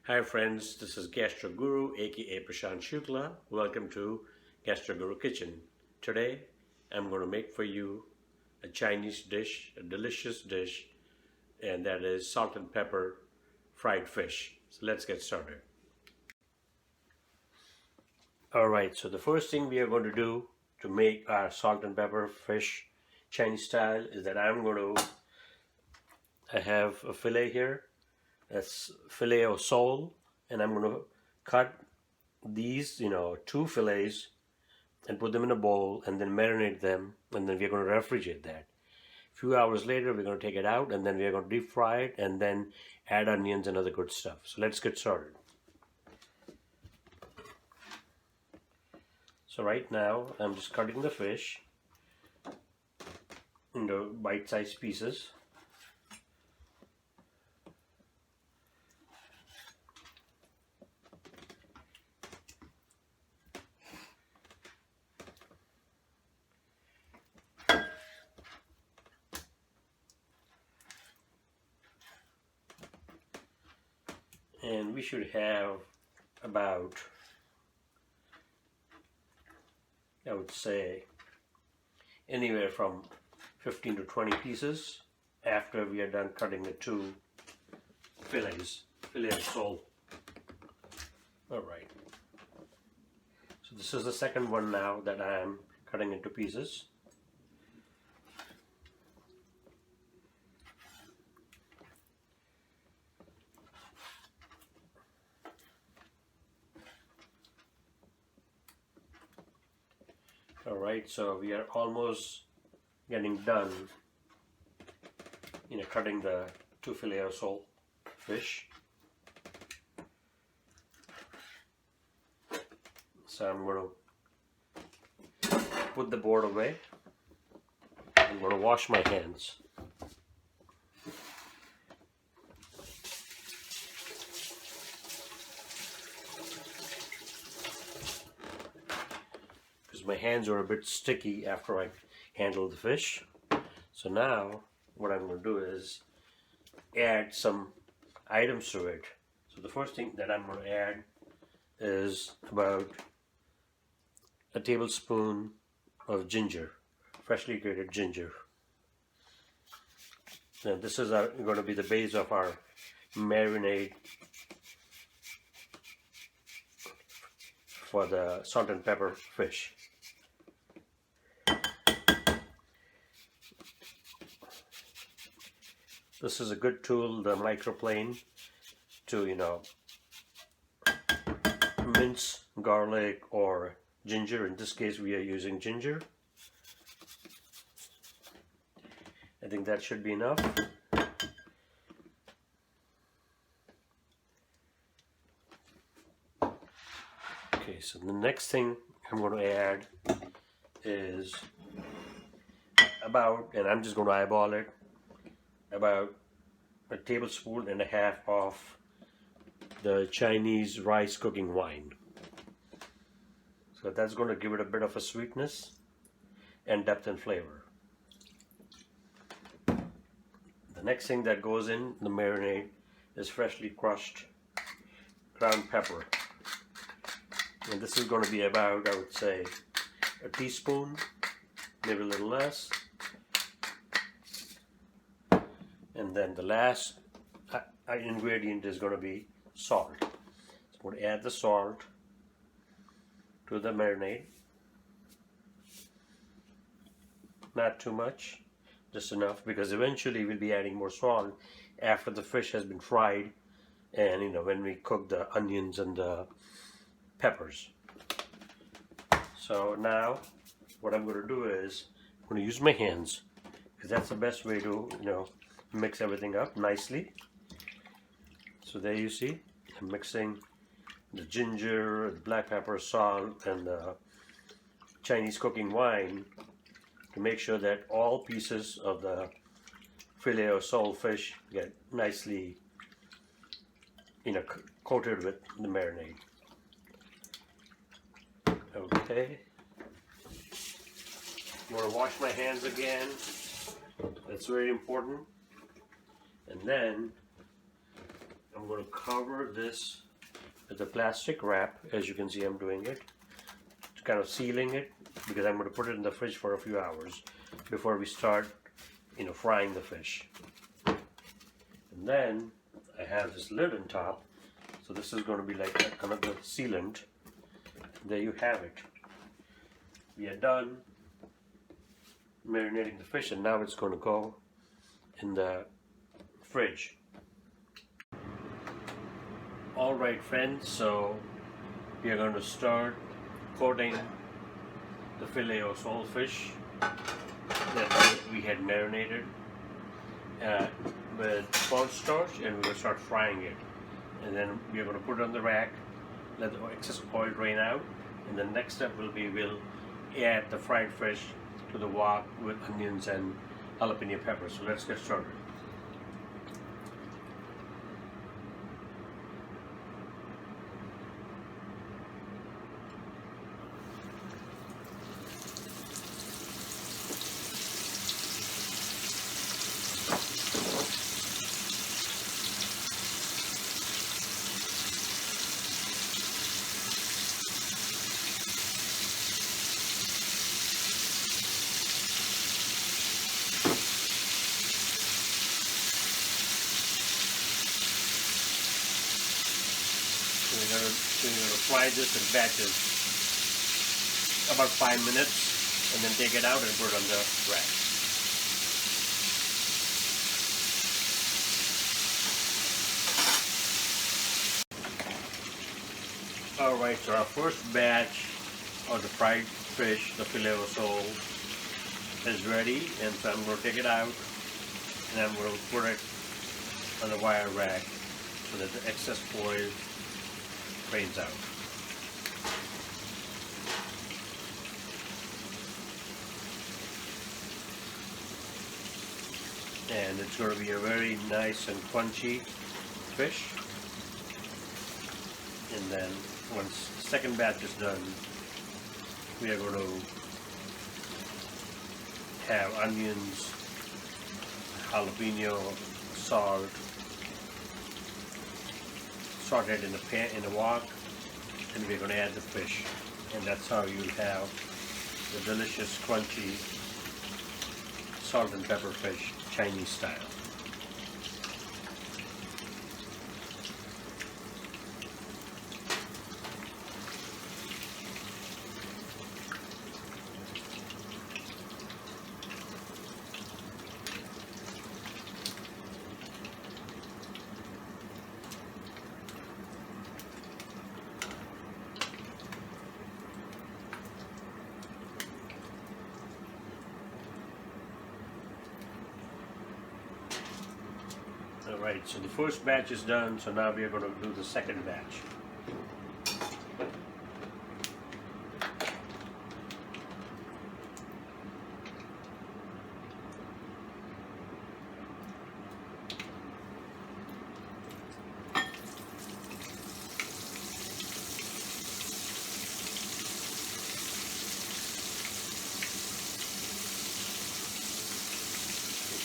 Hi friends, this is Gastro Guru aka Prashant Shukla. Welcome to Gastro Guru Kitchen. Today I'm going to make for you a Chinese dish, a delicious dish, and that is salt and pepper fried fish. So let's get started. Alright, so the first thing we are going to do to make our salt and pepper fish Chinese style is that I have a fillet here. That's Filet Of Sole, and I'm going to cut these, two fillets and put them in a bowl and then marinate them, and then we're going to refrigerate that. A few hours later, we're going to take it out and then we're going to deep fry it and then add onions and other good stuff. So let's get started. So right now, I'm just cutting the fish into bite-sized pieces. And we should have about, I would say, anywhere from 15 to 20 pieces after we are done cutting the two fillets, Filet of Sole. Alright. So this is the second one now that I am cutting into pieces. Alright, so we are almost getting done cutting the two Filet of Sole fish. So I'm going to put the board away. I'm going to wash my hands. My hands are a bit sticky after I handle the fish. So now what I'm going to do is add some items to it. So the first thing that I'm going to add is about a tablespoon of ginger, freshly grated ginger. Now this is going to be the base of our marinade for the salt and pepper fish. This is a good tool, the microplane, to mince garlic or ginger. In this case we are using ginger. I think that should be enough. Okay, so the next thing I'm going to add is about, and I'm just going to eyeball it, about a tablespoon and a half of the Chinese rice cooking wine. So that's going to give it a bit of a sweetness and depth and flavor. The next thing that goes in the marinade is freshly crushed ground pepper. And this is going to be about, I would say, a teaspoon, maybe a little less. And then the last ingredient is going to be salt. So I'm going to add the salt to the marinade. Not too much, just enough, because eventually we'll be adding more salt after the fish has been fried and when we cook the onions and the peppers. So now what I'm going to do is I'm going to use my hands, because that's the best way to mix everything up nicely. So there you see, I'm mixing the ginger, the black pepper, salt, and the Chinese cooking wine to make sure that all pieces of the Filet of Sole fish get nicely coated with the marinade. Okay, I'm going to wash my hands again. That's very important. And then I'm I'm going to cover this with a plastic wrap. As you can see, I'm doing it, kind of sealing it, because I'm going to put it in the fridge for a few hours before we start, frying the fish. And then I have this lid on top, so this is going to be like another sealant. There you have it. We are done marinating the fish, and now it's going to go in the fridge. Alright friends, so we are going to start coating the filet of sole fish that we had marinated with cornstarch, and we're going to start frying it. And then we're going to put it on the rack, let the excess oil drain out, and the next step will be we'll add the fried fish to the wok with onions and jalapeno peppers. So let's get started. We're going to fry this in batches, about 5 minutes, and then take it out and put it on the rack. Alright, so our first batch of the fried fish, the filet of sole, is ready, and so I'm going to take it out and I'm going to put it on the wire rack so that the excess oil drains out. And it's going to be a very nice and crunchy fish. And then once the second batch is done, we are going to have onions, jalapeno, salt, sauteed in the pan, in the wok, and we're going to add the fish, and that's how you have the delicious, crunchy salt and pepper fish, Chinese style. Alright, so the first batch is done, so now we are going to do the second batch.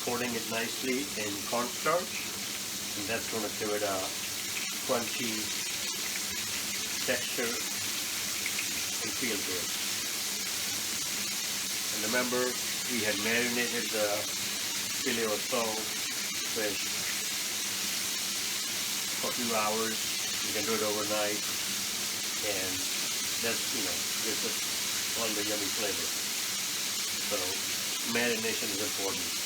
Coating it nicely in cornstarch, and that's going to give it a crunchy texture and feel to it. And remember, we had marinated the filet of sole fish for a few hours. You can do it overnight, and that's, gives it all the yummy flavor. So marination is important.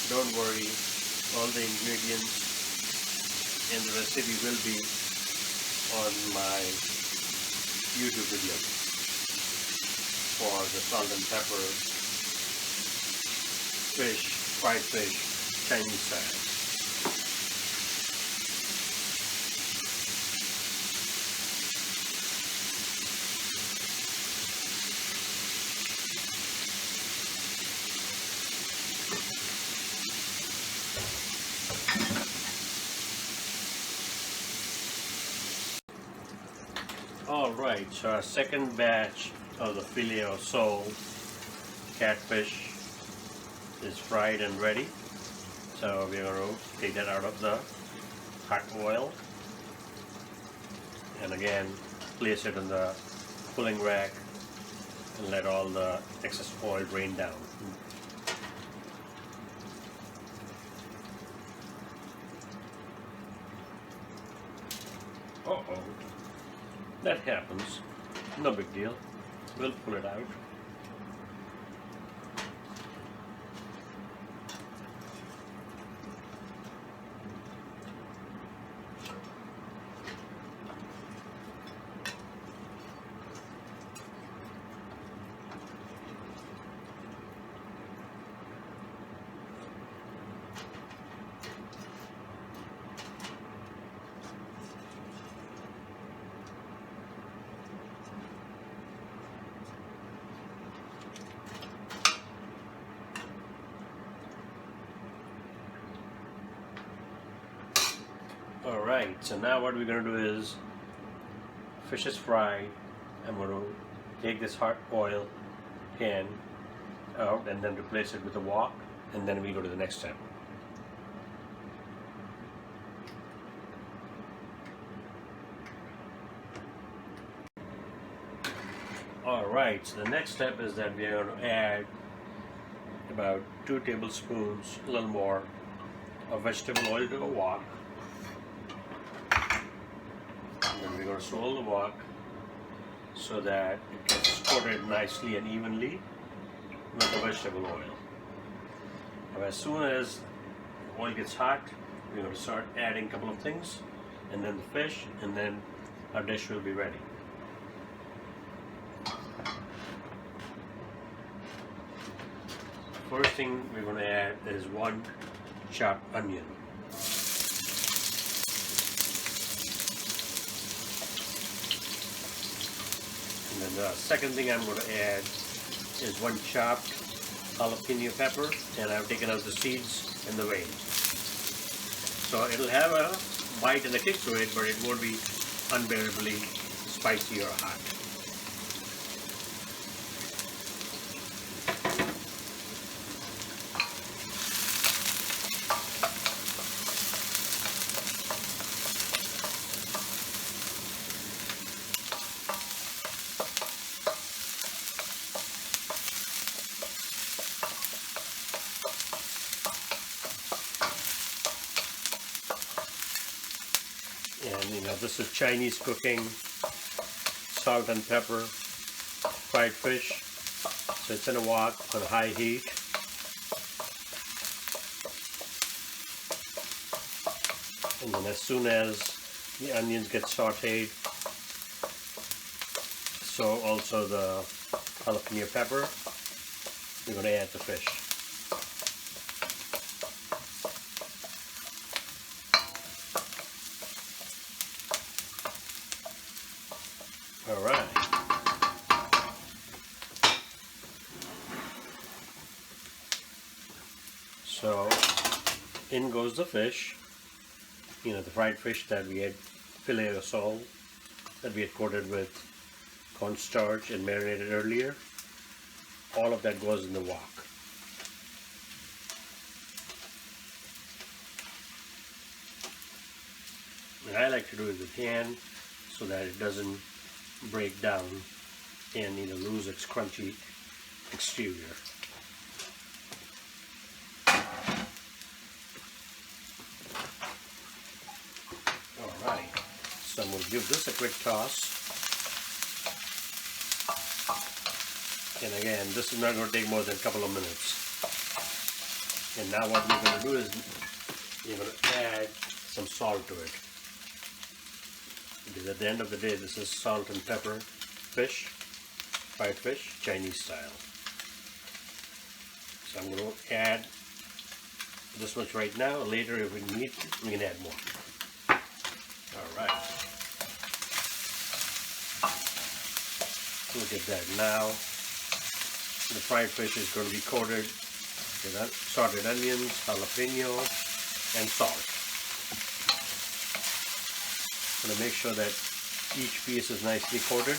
Don't worry, all the ingredients and the recipe will be on my YouTube video for the salt and pepper fish, fried fish, Chinese style. Alright, so our second batch of the filet of sole catfish is fried and ready. So we're going to take that out of the hot oil, and again place it on the cooling rack and let all the excess oil drain down. Uh-oh, that happens, no big deal, we'll pull it out. Alright, so now what we're going to do is, fish is fried. I'm going to take this hot oil pan out and then replace it with a wok, and then we go to the next step. Alright, so the next step is that we are going to add about 2 tablespoons, a little more, of vegetable oil to a wok. And we're going to swirl the wok so that it gets coated nicely and evenly with the vegetable oil. Now, as soon as the oil gets hot, we're going to start adding a couple of things, and then the fish, and then our dish will be ready. First thing we're going to add is 1 chopped onion. And then the second thing I'm going to add is 1 chopped jalapeno pepper, and I've taken out the seeds and the veins. So it'll have a bite and a kick to it, but it won't be unbearably spicy or hot. And you know, this is Chinese cooking, salt and pepper, fried fish. So it's in a wok on high heat. And then as soon as the onions get sauteed, so also the jalapeno pepper, we're going to add the fish. Alright. So in goes the fish, you know, the fried fish that we had, Filet Of Sole, that we had coated with cornstarch and marinated earlier. All of that goes in the wok. And I like to do it with hand so that it doesn't break down and, you know, lose its crunchy exterior. Alright, so I'm going to give this a quick toss. And again, this is not going to take more than a couple of minutes. And now what we're going to do is we're going to add some salt to it. Because at the end of the day, this is salt and pepper fish, fried fish, Chinese style. So I'm going to add this much right now. Later, if we need, we can add more. Alright. Look at that. Now, the fried fish is going to be coated with sauteed onions, jalapeno, and salt. I'm going to make sure that each piece is nicely coated.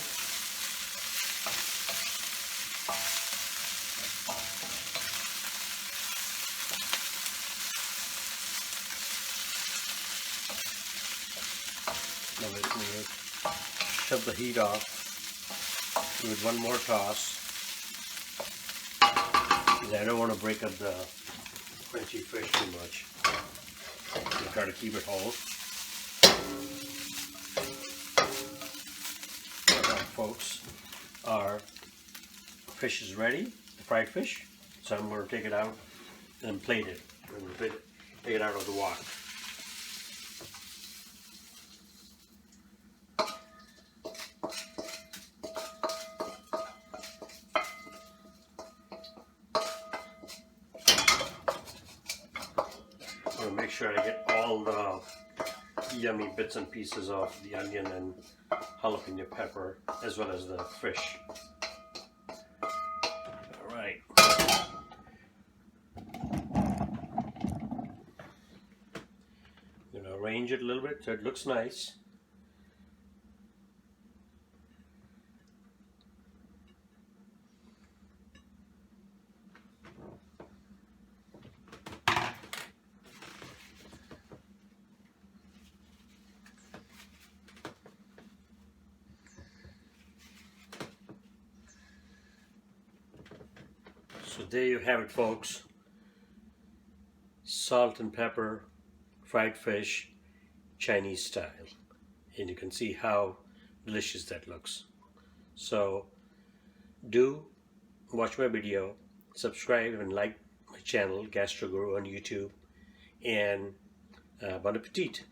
Now let me shut the heat off. Give it one more toss. I don't want to break up the crunchy fish too much. I try to keep it whole. Alright, folks, our fish is ready, the fried fish. So I'm going to take it out and plate it. I'm going to take it out of the wok. I'm going to make sure I get all the yummy bits and pieces of the onion and jalapeno pepper as well as the fish. Alright. I'm going to arrange it a little bit so it looks nice. So there you have it, folks. Salt and pepper fried fish, Chinese style. And you can see how delicious that looks. So do watch my video, subscribe and like my channel, Gastro Guru on YouTube, and bon appetit.